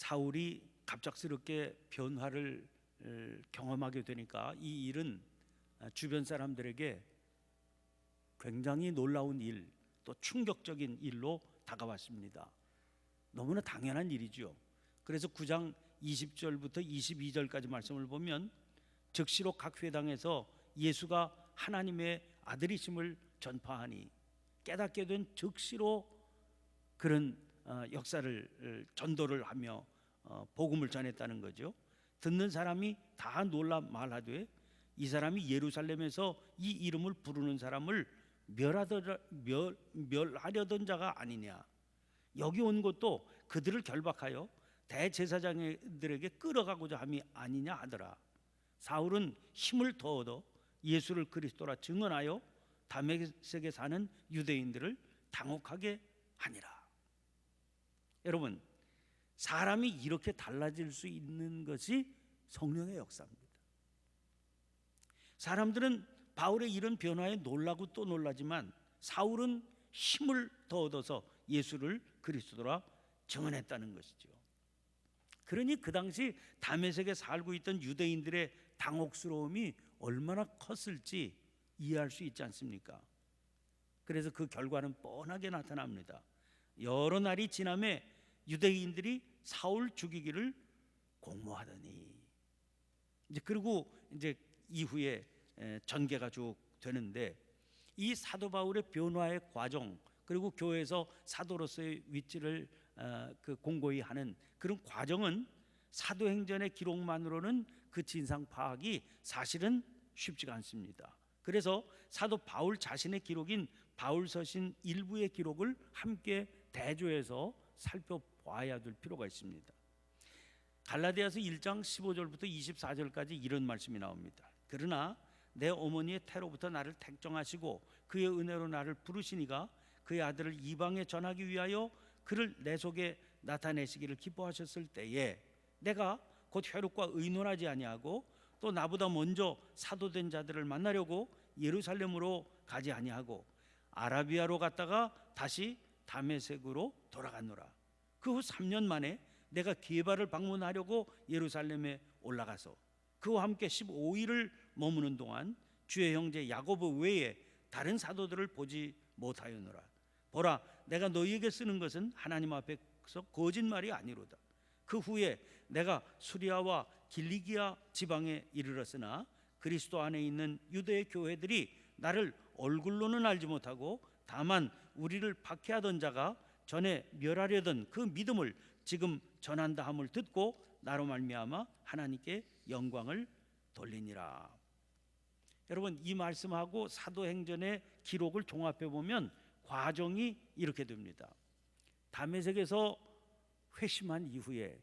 사울이 갑작스럽게 변화를 경험하게 되니까 이 일은 주변 사람들에게 굉장히 놀라운 일, 또 충격적인 일로 다가왔습니다. 너무나 당연한 일이죠. 그래서 9장 20절부터 22절까지 말씀을 보면 즉시로 각 회당에서 예수가 하나님의 아들이심을 전파하니 깨닫게 된 즉시로 그런 역사를 전도를 하며 복음을 전했다는 거죠. 듣는 사람이 다 놀라 말하되 이 사람이 예루살렘에서 이 이름을 부르는 사람을 멸하려던 자가 아니냐. 여기 온 것도 그들을 결박하여 대제사장들에게 끌어가고자 함이 아니냐 하더라. 사울은 힘을 더 얻어 예수를 그리스도라 증언하여 다메섹에 사는 유대인들을 당혹하게 하니라. 여러분, 사람이 이렇게 달라질 수 있는 것이 성령의 역사입니다. 사람들은 바울의 이런 변화에 놀라고 또 놀라지만 사울은 힘을 더 얻어서 예수를 그리스도라 증언했다는 것이죠. 그러니 그 당시 다메섹에 살고 있던 유대인들의 당혹스러움이 얼마나 컸을지 이해할 수 있지 않습니까? 그래서 그 결과는 뻔하게 나타납니다. 여러 날이 지남에 유대인들이 사울 죽이기를 공모하더니 그리고 이후에 전개가 쭉 되는데 이 사도 바울의 변화의 과정, 그리고 교회에서 사도로서의 위치를 공고히 하는 그런 과정은 사도행전의 기록만으로는 그 진상 파악이 사실은 쉽지가 않습니다. 그래서 사도 바울 자신의 기록인 바울서신 일부의 기록을 함께 대조해서 살펴봐야 될 필요가 있습니다. 갈라디아서 1장 15절부터 24절까지 이런 말씀이 나옵니다. 그러나 내 어머니의 태로부터 나를 택정하시고 그의 은혜로 나를 부르시니가 그의 아들을 이방에 전하기 위하여 그를 내 속에 나타내시기를 기뻐하셨을 때에 내가 곧 혈육과 의논하지 아니하고 또 나보다 먼저 사도된 자들을 만나려고 예루살렘으로 가지 아니하고 아라비아로 갔다가 다시 다메섹으로 돌아갔노라. 그 후 3년 만에 내가 게바를 방문하려고 예루살렘에 올라가서 그와 함께 15일을 머무는 동안 주의 형제 야고보 외에 다른 사도들을 보지 못하였노라. 보라, 내가 너희에게 쓰는 것은 하나님 앞에서 거짓말이 아니로다. 그 후에 내가 수리아와 길리기아 지방에 이르렀으나 그리스도 안에 있는 유대의 교회들이 나를 얼굴로는 알지 못하고 다만 우리를 박해하던 자가 전에 멸하려던 그 믿음을 지금 전한다 함을 듣고 나로 말미암아 하나님께 영광을 돌리니라. 여러분, 이 말씀하고 사도행전의 기록을 종합해 보면 과정이 이렇게 됩니다. 다메섹에서 회심한 이후에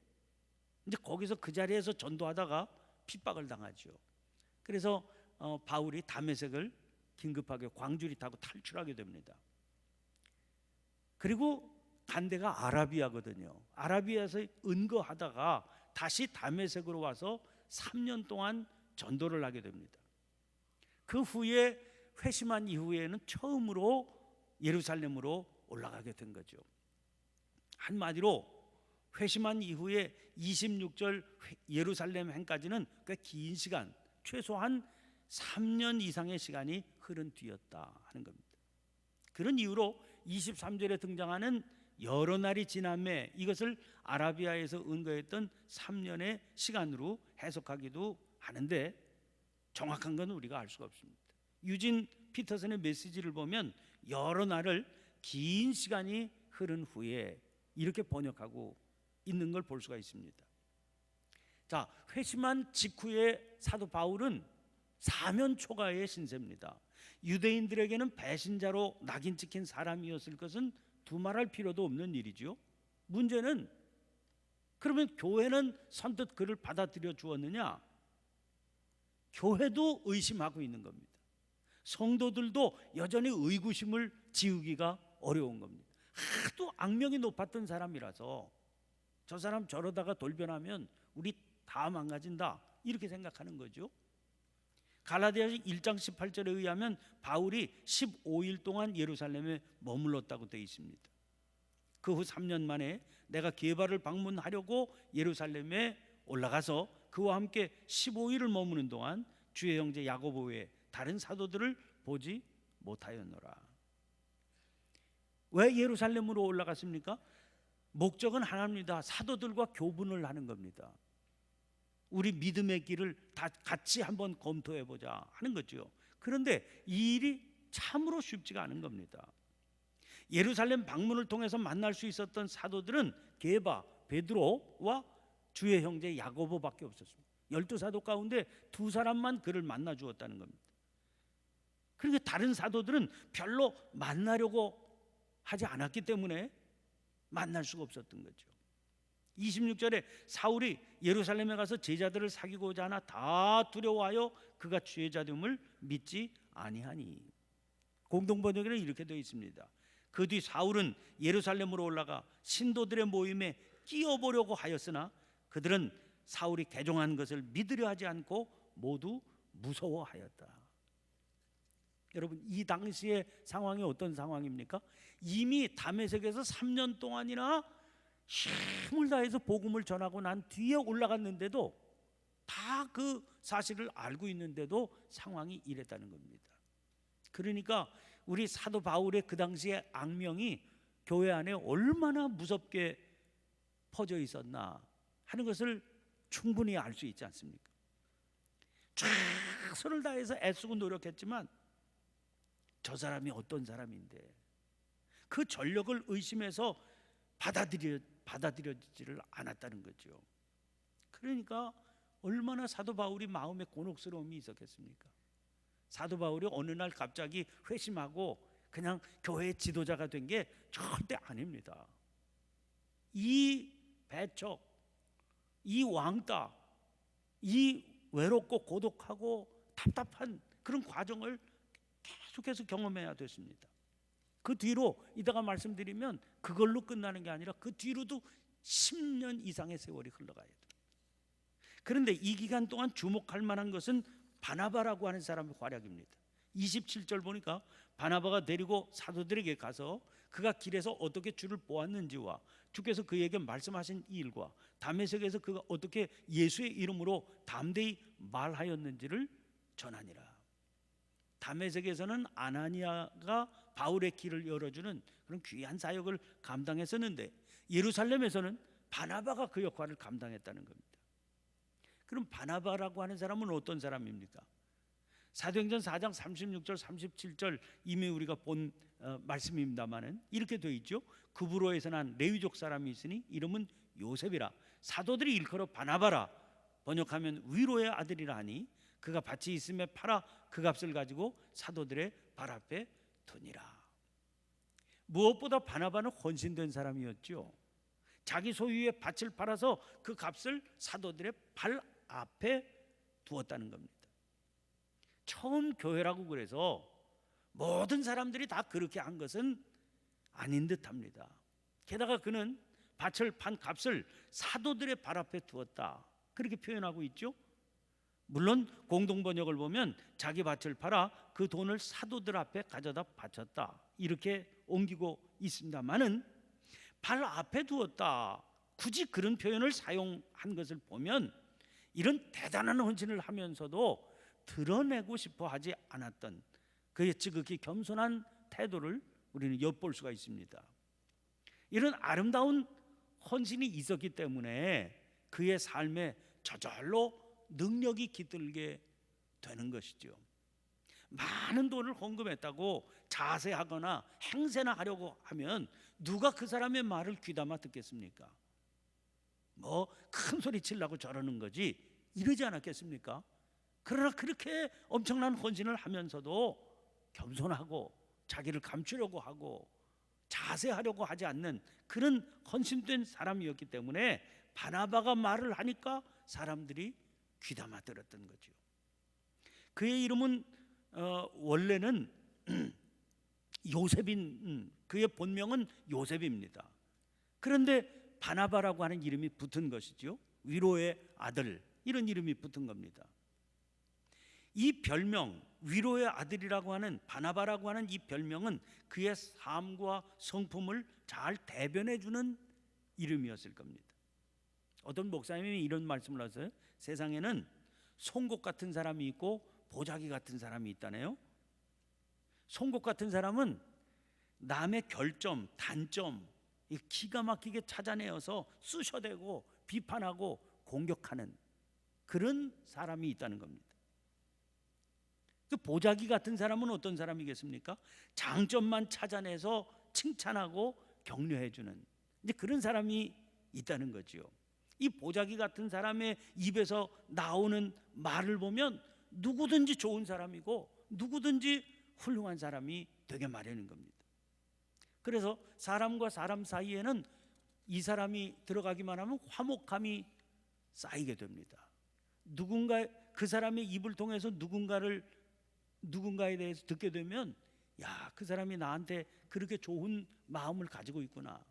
거기서 그 자리에서 전도하다가 핍박을 당하죠. 그래서 바울이 다메섹을 긴급하게 광주리 타고 탈출하게 됩니다. 그리고 간 데가 아라비아거든요. 아라비아에서 은거하다가 다시 다메섹으로 와서 3년 동안 전도를 하게 됩니다. 그 후에 회심한 이후에는 처음으로 예루살렘으로 올라가게 된 거죠. 한마디로 회심한 이후에 26절 예루살렘 행까지는 꽤 긴 시간, 최소한 3년 이상의 시간이 흐른 뒤였다 하는 겁니다. 그런 이유로 23절에 등장하는 여러 날이 지남에 이것을 아라비아에서 은거했던 3년의 시간으로 해석하기도 하는데 정확한 건 우리가 알 수가 없습니다. 유진 피터슨의 메시지를 보면 여러 날을 긴 시간이 흐른 후에 이렇게 번역하고 있는 걸 볼 수가 있습니다. 자, 회심한 직후에 사도 바울은 사면 초가의 신세입니다. 유대인들에게는 배신자로 낙인 찍힌 사람이었을 것은 두말할 필요도 없는 일이죠. 문제는 그러면 교회는 선뜻 그를 받아들여 주었느냐? 교회도 의심하고 있는 겁니다. 성도들도 여전히 의구심을 지우기가 어려운 겁니다. 하도 악명이 높았던 사람이라서 저 사람 저러다가 돌변하면 우리 다 망가진다 이렇게 생각하는 거죠. 갈라디아서 1장 18절에 의하면 바울이 15일 동안 예루살렘에 머물렀다고 되어 있습니다. 그 후 3년 만에 내가 게바를 방문하려고 예루살렘에 올라가서 그와 함께 15일을 머무는 동안 주의 형제 야고보 외에 다른 사도들을 보지 못하였노라. 왜 예루살렘으로 올라갔습니까? 목적은 하나입니다. 사도들과 교분을 하는 겁니다. 우리 믿음의 길을 다 같이 한번 검토해 보자 하는 거죠. 그런데 이 일이 참으로 쉽지가 않은 겁니다. 예루살렘 방문을 통해서 만날 수 있었던 사도들은 게바, 베드로와 주의 형제 야고보밖에 없었습니다. 12사도 가운데 2사람만 그를 만나 주었다는 겁니다. 그러니까 다른 사도들은 별로 만나려고 하지 않았기 때문에 만날 수가 없었던 거죠. 26절에 사울이 예루살렘에 가서 제자들을 사귀고자 하나 다 두려워하여 그가 주의자됨을 믿지 아니하니. 공동번역에는 이렇게 되어 있습니다. 그 뒤 사울은 예루살렘으로 올라가 신도들의 모임에 끼어보려고 하였으나 그들은 사울이 개종한 것을 믿으려 하지 않고 모두 무서워하였다. 여러분, 이 당시의 상황이 어떤 상황입니까? 이미 다메섹에서 3년 동안이나 힘을 다해서 복음을 전하고 난 뒤에 올라갔는데도 다 그 사실을 알고 있는데도 상황이 이랬다는 겁니다. 그러니까 우리 사도 바울의 그 당시의 악명이 교회 안에 얼마나 무섭게 퍼져 있었나 하는 것을 충분히 알 수 있지 않습니까? 최선을 다해서 애쓰고 노력했지만 저 사람이 어떤 사람인데 그 전력을 의심해서 받아들여지지를 않았다는 거죠. 그러니까 얼마나 사도 바울이 마음에 곤혹스러움이 있었겠습니까? 사도 바울이 어느 날 갑자기 회심하고 그냥 교회의 지도자가 된 게 절대 아닙니다. 이 배척, 이 왕따, 이 외롭고 고독하고 답답한 그런 과정을 계속해서 경험해야 됐습니다. 그 뒤로 이따가 말씀드리면 그걸로 끝나는 게 아니라 그 뒤로도 10년 이상의 세월이 흘러가야 돼요. 그런데 이 기간 동안 주목할 만한 것은 바나바라고 하는 사람의 활약입니다. 27절 보니까 바나바가 데리고 사도들에게 가서 그가 길에서 어떻게 주를 보았는지와 주께서 그에게 말씀하신 일과 다메섹에서 그가 어떻게 예수의 이름으로 담대히 말하였는지를 전하니라. 다메섹에서는 아나니아가 바울의 길을 열어주는 그런 귀한 사역을 감당했었는데 예루살렘에서는 바나바가 그 역할을 감당했다는 겁니다. 그럼 바나바라고 하는 사람은 어떤 사람입니까? 사도행전 4장 36절 37절 이미 우리가 본 말씀입니다마는 이렇게 되어 있죠. 구브로에서 난 레위족 사람이 있으니 이름은 요셉이라 사도들이 일컬어 바나바라 번역하면 위로의 아들이라 하니 그가 밭이 있음에 팔아 그 값을 가지고 사도들의 발 앞에 두니라. 무엇보다 바나바는 헌신된 사람이었죠. 자기 소유의 밭을 팔아서 그 값을 사도들의 발 앞에 두었다는 겁니다. 처음 교회라고 그래서 모든 사람들이 다 그렇게 한 것은 아닌 듯합니다. 게다가 그는 밭을 판 값을 사도들의 발 앞에 두었다 그렇게 표현하고 있죠. 물론 공동번역을 보면 자기 밭을 팔아 그 돈을 사도들 앞에 가져다 바쳤다 이렇게 옮기고 있습니다만은 발 앞에 두었다 굳이 그런 표현을 사용한 것을 보면 이런 대단한 헌신을 하면서도 드러내고 싶어 하지 않았던 그의 지극히 겸손한 태도를 우리는 엿볼 수가 있습니다. 이런 아름다운 헌신이 있었기 때문에 그의 삶에 저절로 능력이 깃들게 되는 것이죠. 많은 돈을 헌금했다고 자세하거나 행세나 하려고 하면 누가 그 사람의 말을 귀담아 듣겠습니까? 뭐 큰 소리 치려고 저러는 거지 이러지 않았겠습니까? 그러나 그렇게 엄청난 헌신을 하면서도 겸손하고 자기를 감추려고 하고 자세하려고 하지 않는 그런 헌신된 사람이었기 때문에 바나바가 말을 하니까 사람들이 귀담아 들었던 거죠. 그의 이름은 원래는 요셉인 그의 본명은 요셉입니다. 그런데 바나바라고 하는 이름이 붙은 것이죠. 위로의 아들 이런 이름이 붙은 겁니다. 이 별명 위로의 아들이라고 하는 바나바라고 하는 이 별명은 그의 삶과 성품을 잘 대변해 주는 이름이었을 겁니다. 어떤 목사님이 이런 말씀을 하세요. 세상에는 송곳 같은 사람이 있고 보자기 같은 사람이 있다네요. 송곳 같은 사람은 남의 결점, 단점 기가 막히게 찾아내어서 쑤셔대고 비판하고 공격하는 그런 사람이 있다는 겁니다. 그 보자기 같은 사람은 어떤 사람이겠습니까? 장점만 찾아내서 칭찬하고 격려해주는 이제 그런 사람이 있다는 거지요. 이 보자기 같은 사람의 입에서 나오는 말을 보면 누구든지 좋은 사람이고 누구든지 훌륭한 사람이 되게 마련인 겁니다. 그래서 사람과 사람 사이에는 이 사람이 들어가기만 하면 화목함이 쌓이게 됩니다. 누군가 그 사람의 입을 통해서 누군가에 대해서 듣게 되면 야, 그 사람이 나한테 그렇게 좋은 마음을 가지고 있구나.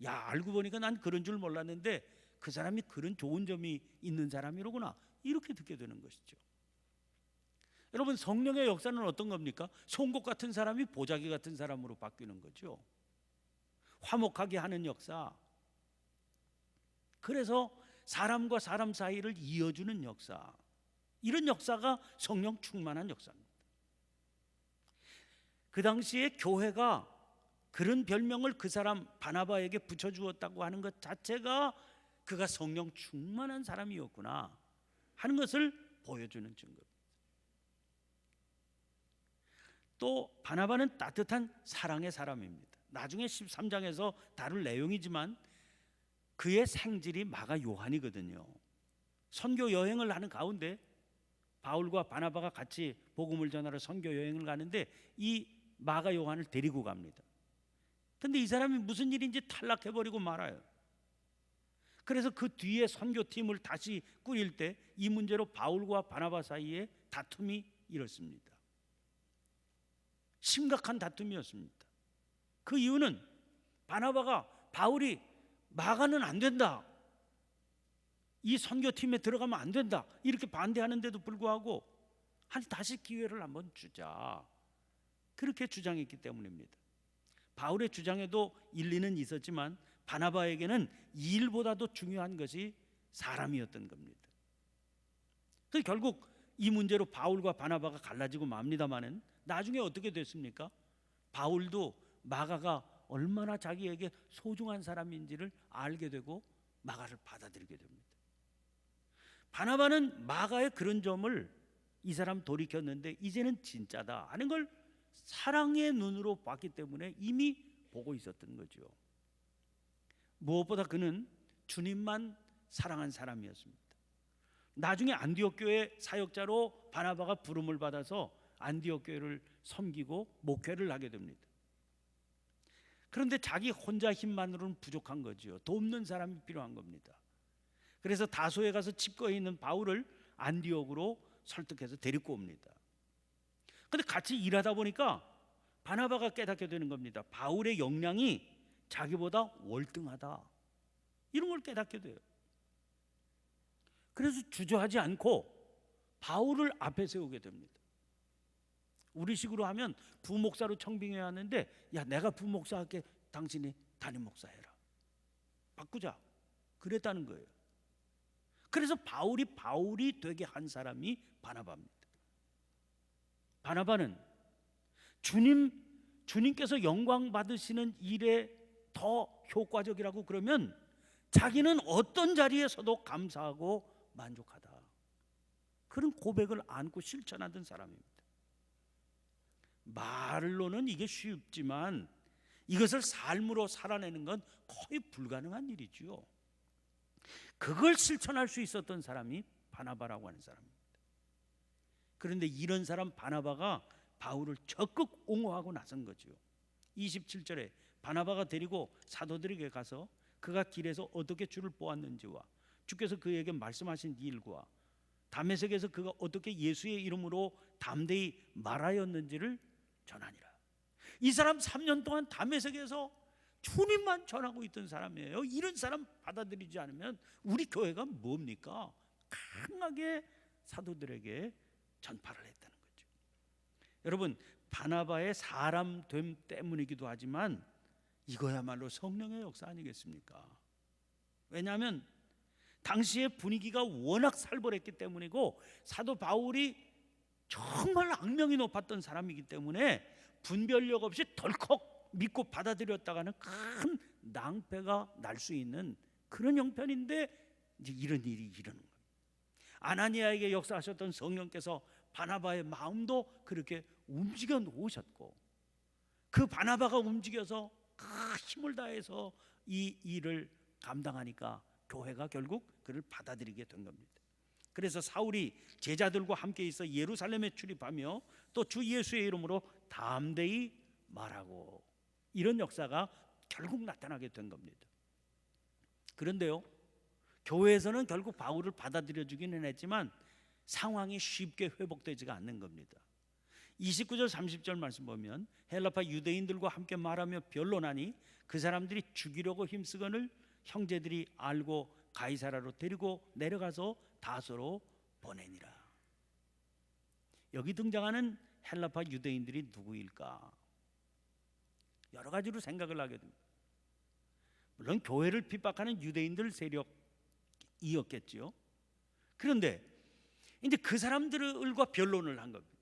야, 알고 보니까 난 그런 줄 몰랐는데 그 사람이 그런 좋은 점이 있는 사람이로구나. 이렇게 듣게 되는 것이죠. 여러분, 성령의 역사는 어떤 겁니까? 송곳 같은 사람이 보자기 같은 사람으로 바뀌는 거죠. 화목하게 하는 역사. 그래서 사람과 사람 사이를 이어주는 역사. 이런 역사가 성령 충만한 역사입니다. 그 당시에 교회가 그런 별명을 그 사람 바나바에게 붙여주었다고 하는 것 자체가 그가 성령 충만한 사람이었구나 하는 것을 보여주는 증거입니다. 또 바나바는 따뜻한 사랑의 사람입니다. 나중에 13장에서 다룰 내용이지만 그의 생질이 마가 요한이거든요. 선교 여행을 하는 가운데 바울과 바나바가 같이 복음을 전하러 선교 여행을 가는데 이 마가 요한을 데리고 갑니다. 근데 이 사람이 무슨 일인지 탈락해버리고 말아요. 그래서 그 뒤에 선교팀을 다시 꾸릴 때 이 문제로 바울과 바나바 사이에 다툼이 일었습니다. 심각한 다툼이었습니다. 그 이유는 바나바가 바울이 마가는 안 된다, 이 선교팀에 들어가면 안 된다 이렇게 반대하는데도 불구하고 아니 다시 기회를 한번 주자 그렇게 주장했기 때문입니다. 바울의 주장에도 일리는 있었지만 바나바에게는 이 일보다도 중요한 것이 사람이었던 겁니다. 그래서 결국 이 문제로 바울과 바나바가 갈라지고 맙니다마는 나중에 어떻게 됐습니까? 바울도 마가가 얼마나 자기에게 소중한 사람인지를 알게 되고 마가를 받아들이게 됩니다. 바나바는 마가의 그런 점을 이 사람 돌이켰는데 이제는 진짜다 하는 걸 사랑의 눈으로 봤기 때문에 이미 보고 있었던 거죠. 무엇보다 그는 주님만 사랑한 사람이었습니다. 나중에 안디옥 교회 사역자로 바나바가 부름을 받아서 안디옥 교회를 섬기고 목회를 하게 됩니다. 그런데 자기 혼자 힘만으로는 부족한 거죠. 돕는 사람이 필요한 겁니다. 그래서 다소에 가서 집거해 있는 바울을 안디옥으로 설득해서 데리고 옵니다. 그런데 같이 일하다 보니까 바나바가 깨닫게 되는 겁니다. 바울의 역량이 자기보다 월등하다 이런 걸 깨닫게 돼요. 그래서 주저하지 않고 바울을 앞에 세우게 됩니다. 우리식으로 하면 부목사로 청빙해 왔는데 야 내가 부목사 할게 당신이 담임 목사 해라 바꾸자 그랬다는 거예요. 그래서 바울이 되게 한 사람이 바나바입니다. 바나바는 주님께서 영광 받으시는 일에 더 효과적이라고 그러면 자기는 어떤 자리에서도 감사하고 만족하다 그런 고백을 안고 실천하던 사람입니다. 말로는 이게 쉽지만 이것을 삶으로 살아내는 건 거의 불가능한 일이지요. 그걸 실천할 수 있었던 사람이 바나바라고 하는 사람입니다. 그런데 이런 사람 바나바가 바울을 적극 옹호하고 나선 거죠. 27절에 바나바가 데리고 사도들에게 가서 그가 길에서 어떻게 주를 보았는지와 주께서 그에게 말씀하신 일과 다메섹에서 그가 어떻게 예수의 이름으로 담대히 말하였는지를 전하니라. 이 사람 3년 동안 다메섹에서 주님만 전하고 있던 사람이에요. 이런 사람 받아들이지 않으면 우리 교회가 뭡니까? 강하게 사도들에게 전파를 했다는 거죠. 여러분, 바나바의 사람됨 때문이기도 하지만 이거야말로 성령의 역사 아니겠습니까? 왜냐하면 당시의 분위기가 워낙 살벌했기 때문이고, 사도 바울이 정말 악명이 높았던 사람이기 때문에 분별력 없이 덜컥 믿고 받아들였다가는 큰 낭패가 날 수 있는 그런 형편인데, 이제 이런 일이 일어나는 거예요. 아나니아에게 역사하셨던 성령께서 바나바의 마음도 그렇게 움직여 놓으셨고, 그 바나바가 움직여서 힘을 다해서 이 일을 감당하니까 교회가 결국 그를 받아들이게 된 겁니다. 그래서 사울이 제자들과 함께 있어 예루살렘에 출입하며 또 주 예수의 이름으로 담대히 말하고, 이런 역사가 결국 나타나게 된 겁니다. 그런데요, 교회에서는 결국 바울을 받아들여주기는 했지만 상황이 쉽게 회복되지가 않는 겁니다. 29절 30절 말씀 보면, 헬라파 유대인들과 함께 말하며 변론하니 그 사람들이 죽이려고 힘쓰거늘 형제들이 알고 가이사라로 데리고 내려가서 다소로 보내니라. 여기 등장하는 헬라파 유대인들이 누구일까? 여러 가지로 생각을 하게 됩니다. 물론 교회를 핍박하는 유대인들 세력이었겠지요. 그런데 이제 그 사람들과 변론을 한 겁니다.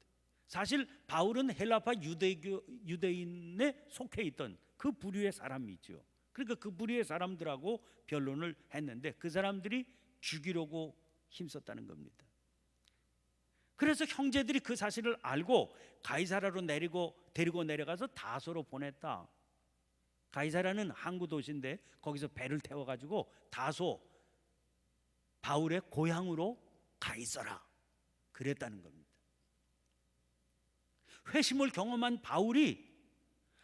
사실 바울은 헬라파 유대인에 속해 있던 그 부류의 사람이죠. 그러니까 그 부류의 사람들하고 변론을 했는데 그 사람들이 죽이려고 힘썼다는 겁니다. 그래서 형제들이 그 사실을 알고 가이사라로 데리고 내려가서 다소로 보냈다. 가이사라는 항구 도시인데 거기서 배를 태워가지고 다소, 바울의 고향으로 가 있어라 그랬다는 겁니다. 회심을 경험한 바울이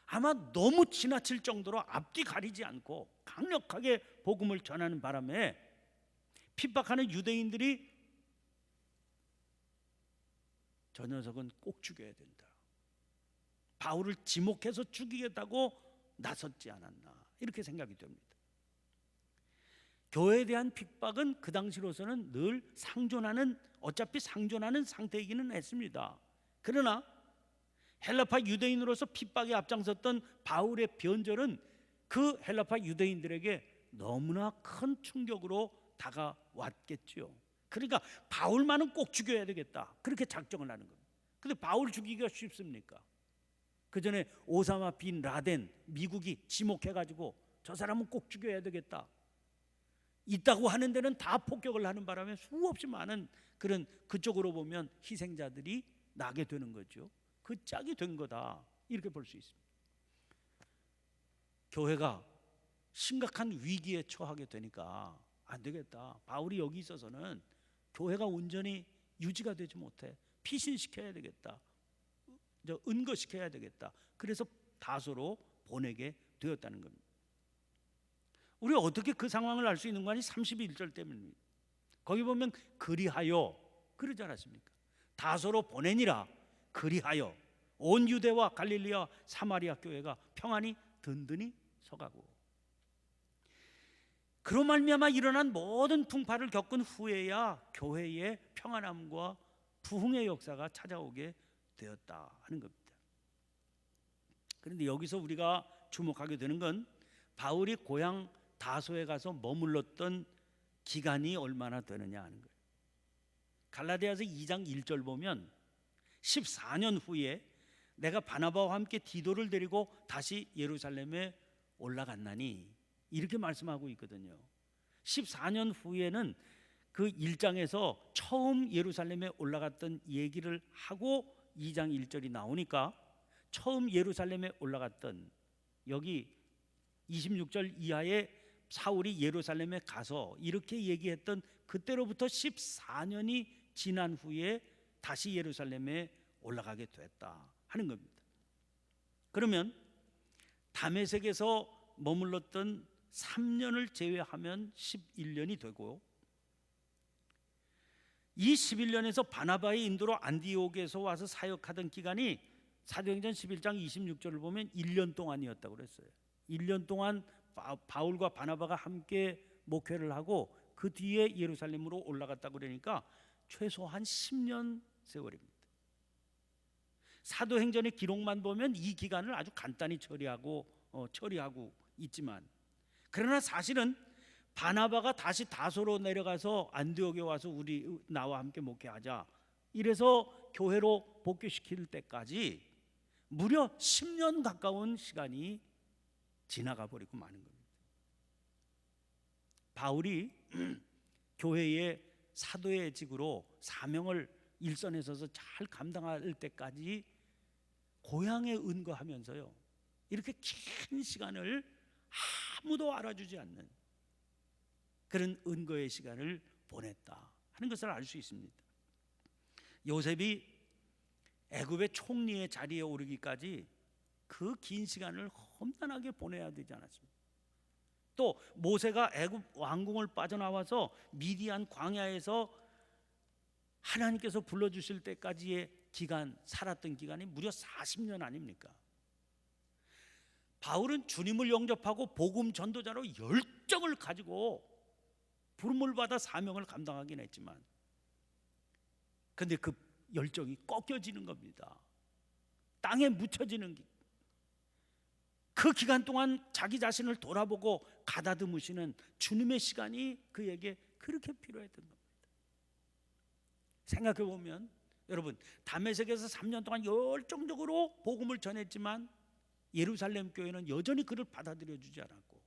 아마 너무 지나칠 정도로 앞뒤 가리지 않고 강력하게 복음을 전하는 바람에 핍박하는 유대인들이 저 녀석은 꼭 죽여야 된다, 바울을 지목해서 죽이겠다고 나섰지 않았나, 이렇게 생각이 됩니다. 교회에 대한 핍박은 그 당시로서는 늘 어차피 상존하는 상태이기는 했습니다. 그러나 헬라파 유대인으로서 핍박에 앞장섰던 바울의 변절은 그 헬라파 유대인들에게 너무나 큰 충격으로 다가왔겠죠. 그러니까 바울만은 꼭 죽여야 되겠다, 그렇게 작정을 하는 겁니다. 근데 바울 죽이기가 쉽습니까? 그 전에 오사마 빈 라덴 미국이 지목해가지고 저 사람은 꼭 죽여야 되겠다 있다고 하는 데는 다 폭격을 하는 바람에 수없이 많은 그런, 그쪽으로 보면 희생자들이 나게 되는 거죠. 그 짝이 된 거다, 이렇게 볼 수 있습니다. 교회가 심각한 위기에 처하게 되니까 안 되겠다, 바울이 여기 있어서는 교회가 온전히 유지가 되지 못해, 피신시켜야 되겠다, 은거시켜야 되겠다. 그래서 다소로 보내게 되었다는 겁니다. 우리 어떻게 그 상황을 알 수 있는 거 아니? 31절 때문입니다. 거기 보면 그리하여 그러지 않았습니까? 다소로 보내니라, 그리하여 온 유대와 갈릴리와 사마리아 교회가 평안히 든든히 서가고, 그로 말미암아 일어난 모든 풍파를 겪은 후에야 교회의 평안함과 부흥의 역사가 찾아오게 되었다 하는 겁니다. 그런데 여기서 우리가 주목하게 되는 건 바울이 고향 다소에 가서 머물렀던 기간이 얼마나 되느냐 하는 거예요. 갈라디아서 2장 1절 보면 14년 후에 내가 바나바와 함께 디도를 데리고 다시 예루살렘에 올라갔나니, 이렇게 말씀하고 있거든요. 14년 후에는 그 1장에서 처음 예루살렘에 올라갔던 얘기를 하고 2장 1절이 나오니까 처음 예루살렘에 올라갔던, 여기 26절 이하에 사울이 예루살렘에 가서 이렇게 얘기했던 그때로부터 14년이 지난 후에 다시 예루살렘에 올라가게 됐다 하는 겁니다. 그러면 다메섹에서 머물렀던 3년을 제외하면 11년이 되고, 이 11년에서 바나바의 인도로 안디옥에서 와서 사역하던 기간이 사도행전 11장 26절을 보면 1년 동안이었다고 그랬어요. 1년 동안 바울과 바나바가 함께 목회를 하고 그 뒤에 예루살렘으로 올라갔다고 그러니까 최소한 10년 세월입니다. 사도행전의 기록만 보면 이 기간을 아주 간단히 처리하고 있지만, 그러나 사실은 바나바가 다시 다소로 내려가서 안디옥에 와서 나와 함께 목회하자 이래서 교회로 복귀시킬 때까지 무려 10년 가까운 시간이 지나가 버리고 마는 겁니다. 바울이 교회의 사도의 직으로 사명을 일선에 서서 잘 감당할 때까지 고향에 은거하면서요, 이렇게 긴 시간을 아무도 알아주지 않는 그런 은거의 시간을 보냈다 하는 것을 알 수 있습니다. 요셉이 애굽의 총리의 자리에 오르기까지 그 긴 시간을 험난하게 보내야 되지 않았습니까? 또 모세가 애굽 왕궁을 빠져나와서 미디안 광야에서 하나님께서 불러주실 때까지의 기간, 살았던 기간이 무려 40년 아닙니까? 바울은 주님을 영접하고 복음 전도자로 열정을 가지고 부름을 받아 사명을 감당하긴 했지만, 근데 그 열정이 꺾여지는 겁니다. 땅에 묻혀지는 그 기간 동안 자기 자신을 돌아보고 가다듬으시는 주님의 시간이 그에게 그렇게 필요했던 겁니다. 생각해 보면 여러분, 다메섹에서 3년 동안 열정적으로 복음을 전했지만 예루살렘 교회는 여전히 그를 받아들여 주지 않았고,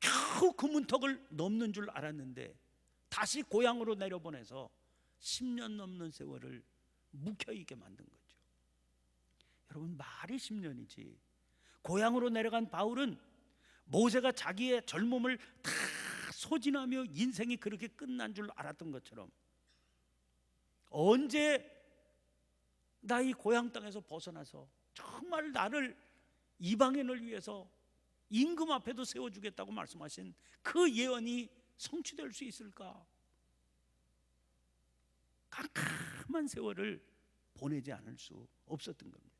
겨우 그 문턱을 넘는 줄 알았는데 다시 고향으로 내려보내서 10년 넘는 세월을 묵혀있게 만든 거죠. 여러분, 말이 10년이지. 고향으로 내려간 바울은 모세가 자기의 젊음을 다 소진하며 인생이 그렇게 끝난 줄 알았던 것처럼, 언제 나 이 고향 땅에서 벗어나서 정말 나를 이방인을 위해서 임금 앞에도 세워주겠다고 말씀하신 그 예언이 성취될 수 있을까? 깜깜한 세월을 보내지 않을 수 없었던 겁니다.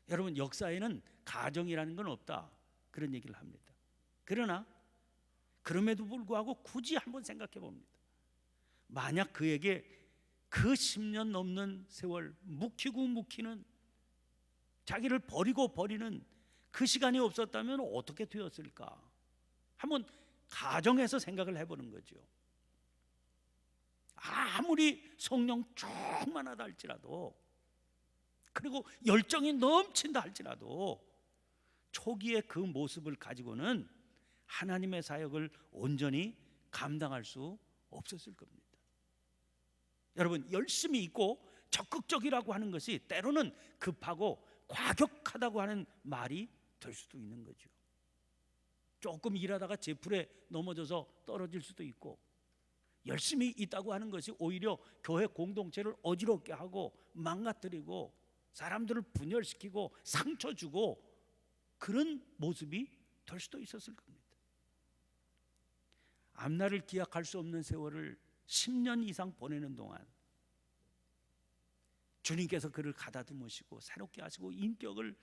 여러분, 역사에는 가정이라는 건 없다, 그런 얘기를 합니다. 그러나 그럼에도 불구하고 굳이 한번 생각해 봅니다. 만약 그에게 그 10년 넘는 세월 묵히는, 자기를 버리고 버리는 그 시간이 없었다면 어떻게 되었을까? 한번 가정에서 생각을 해보는 거죠. 아무리 성령 충만하다 할지라도, 그리고 열정이 넘친다 할지라도 초기의 그 모습을 가지고는 하나님의 사역을 온전히 감당할 수 없었을 겁니다. 여러분, 열심히 있고 적극적이라고 하는 것이 때로는 급하고 과격하다고 하는 말이 될 수도 있는 거죠. 조금 일하다가 제풀에 넘어져서 떨어질 수도 있고, 열심히 있다고 하는 것이 오히려 교회 공동체를 어지럽게 하고 망가뜨리고 사람들을 분열시키고 상처 주고 그런 모습이 될 수도 있었을 겁니다. 앞날을 기약할 수 없는 세월을 10년 이상 보내는 동안 주님께서 그를 가다듬으시고 새롭게 하시고 인격을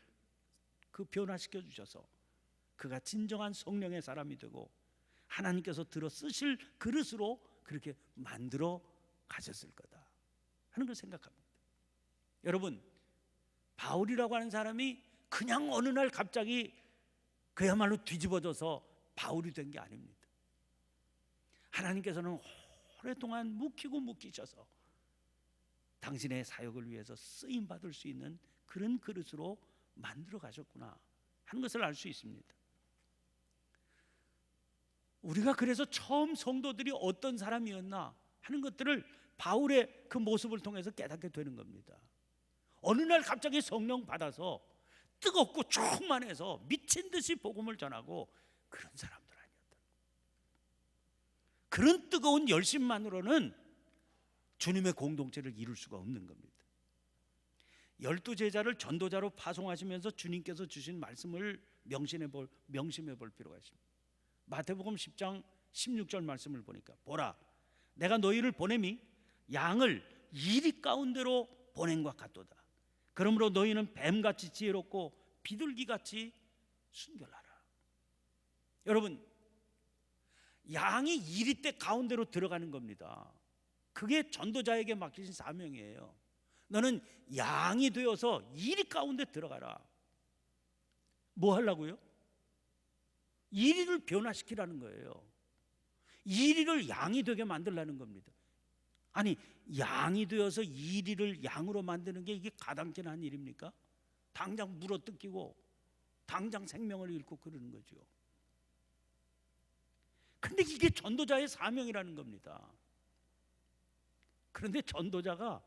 변화시켜 주셔서 그가 진정한 성령의 사람이 되고 하나님께서 들어 쓰실 그릇으로 그렇게 만들어 가셨을 거다 하는 걸 생각합니다. 여러분, 바울이라고 하는 사람이 그냥 어느 날 갑자기 그야말로 뒤집어져서 바울이 된 게 아닙니다. 하나님께서는 오랫동안 묵히셔서 당신의 사역을 위해서 쓰임 받을 수 있는 그런 그릇으로 만들어 가셨구나 하는 것을 알 수 있습니다. 우리가 그래서 처음 성도들이 어떤 사람이었나 하는 것들을 바울의 그 모습을 통해서 깨닫게 되는 겁니다. 어느 날 갑자기 성령 받아서 뜨겁고 충만해서 미친 듯이 복음을 전하고 그런 사람들 아니었다. 그런 뜨거운 열심만으로는 주님의 공동체를 이룰 수가 없는 겁니다. 12제자를 전도자로 파송하시면서 주님께서 주신 말씀을 명심해 볼 필요가 있습니다. 마태복음 10장 16절 말씀을 보니까, 보라, 내가 너희를 보냄이 양을 이리 가운데로 보냄과 같도다. 그러므로 너희는 뱀같이 지혜롭고 비둘기같이 순결하라. 여러분, 양이 이리떼 가운데로 들어가는 겁니다. 그게 전도자에게 맡기신 사명이에요. 너는 양이 되어서 이리 가운데 들어가라. 뭐 하려고요? 이리를 변화시키라는 거예요. 이리를 양이 되게 만들라는 겁니다. 아니, 양이 되어서 이리를 양으로 만드는 게 이게 가당키나 한 일입니까? 당장 물어뜯기고 당장 생명을 잃고 그러는 거죠. 근데 이게 전도자의 사명이라는 겁니다. 그런데 전도자가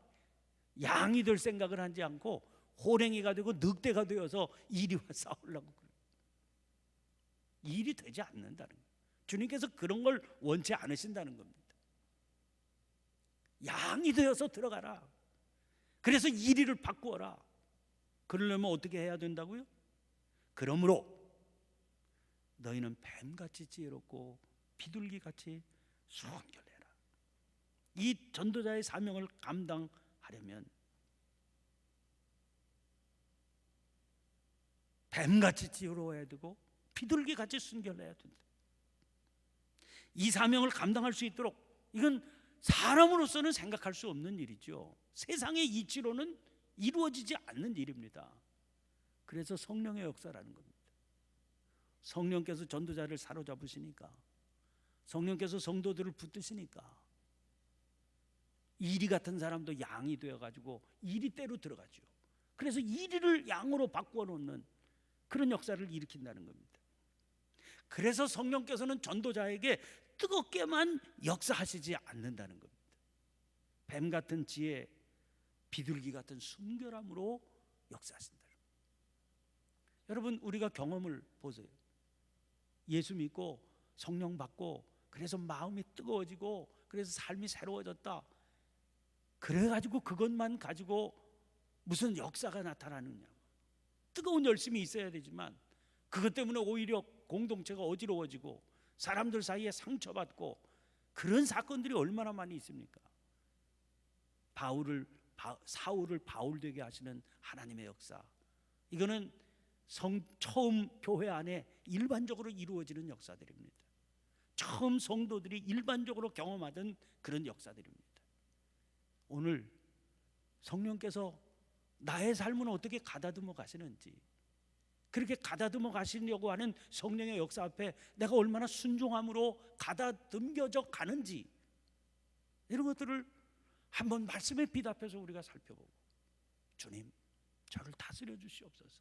양이 될 생각을 하지 않고 호랭이가 되고 늑대가 되어서 이리와 싸우려고 그래요. 일이 되지 않는다는 거예요. 주님께서 그런 걸 원치 않으신다는 겁니다. 양이 되어서 들어가라. 그래서 이리를 바꾸어라. 그러려면 어떻게 해야 된다고요? 그러므로 너희는 뱀같이 지혜롭고 비둘기같이 순결해라. 이 전도자의 사명을 감당하려면 뱀같이 지혜로워야 되고 비둘기같이 순결해야 된다. 이 사명을 감당할 수 있도록, 이건 사람으로서는 생각할 수 없는 일이죠. 세상의 이치로는 이루어지지 않는 일입니다. 그래서 성령의 역사라는 겁니다. 성령께서 전도자를 사로잡으시니까, 성령께서 성도들을 붙드시니까 이리 같은 사람도 양이 되어가지고 이리 때로 들어가죠. 그래서 이리를 양으로 바꾸어 놓는 그런 역사를 일으킨다는 겁니다. 그래서 성령께서는 전도자에게 뜨겁게만 역사하시지 않는다는 겁니다. 뱀 같은 지혜, 비둘기 같은 순결함으로 역사하신다. 여러분, 우리가 경험을 보세요. 예수 믿고 성령 받고 그래서 마음이 뜨거워지고 그래서 삶이 새로워졌다. 그래가지고 그것만 가지고 무슨 역사가 나타나느냐. 뜨거운 열심이 있어야 되지만 그것 때문에 오히려 공동체가 어지러워지고 사람들 사이에 상처받고 그런 사건들이 얼마나 많이 있습니까? 사울을 바울 되게 하시는 하나님의 역사, 이거는 처음 교회 안에 일반적으로 이루어지는 역사들입니다. 처음 성도들이 일반적으로 경험하던 그런 역사들입니다. 오늘 성령께서 나의 삶은 어떻게 가다듬어 가시는지, 그렇게 가다듬어 가시려고 하는 성령의 역사 앞에 내가 얼마나 순종함으로 가다듬겨져 가는지, 이런 것들을 한번 말씀에 비답해서 우리가 살펴보고, 주님, 저를 다스려 주시옵소서.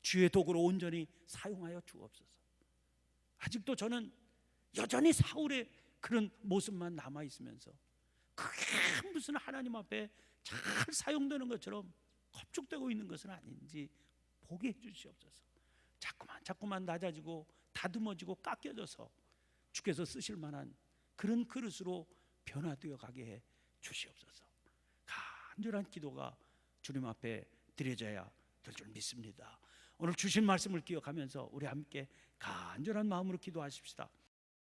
주의 도구로 온전히 사용하여 주옵소서. 아직도 저는 여전히 사울의 그런 모습만 남아 있으면서 그게 무슨 하나님 앞에 잘 사용되는 것처럼 겁축되고 있는 것은 아닌지 보게 해 주시옵소서. 자꾸만 낮아지고 다듬어지고 깎여져서 주께서 쓰실 만한 그런 그릇으로 변화되어 가게 해 주시옵소서. 간절한 기도가 주님 앞에 드려져야 될 줄 믿습니다. 오늘 주신 말씀을 기억하면서 우리 함께 간절한 마음으로 기도하십시다.